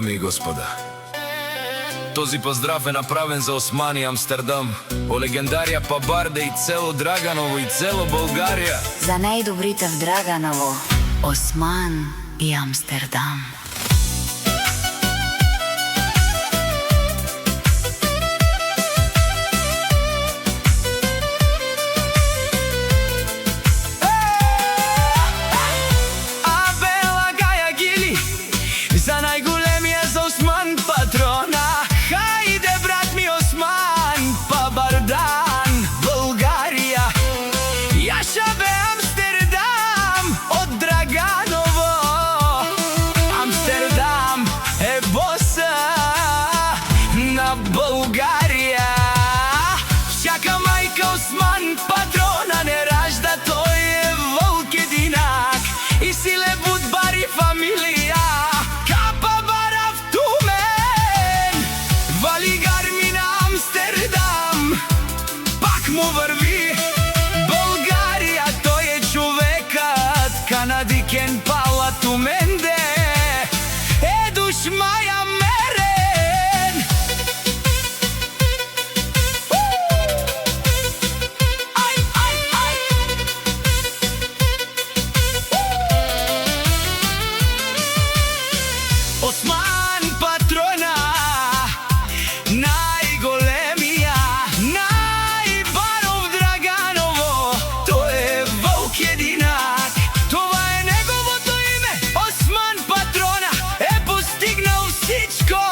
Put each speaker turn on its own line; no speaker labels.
Дами и господа, този поздрав е направен за Осман и Амстердам, о легендарија па Барде и цело Драганово и цело Българија.
За најдобрите в Драганово, Осман и Амстердам.
За најголемија за Осман патрона, хајде брат ми Осман, па Бардан, Българија. Јаша бе Амстердам од Драганово. Амстердам е боса на Българија. Чака мајка Осман патрона, не ражда, тој е волк единак и силе будбар и фамилија. Му върви Българија, тој е човекът, канадикен Палато Менде, е душмаја мерен. Осман патрона, најголемија, тоа е неговото име. Осман патрона е постигнал всичко.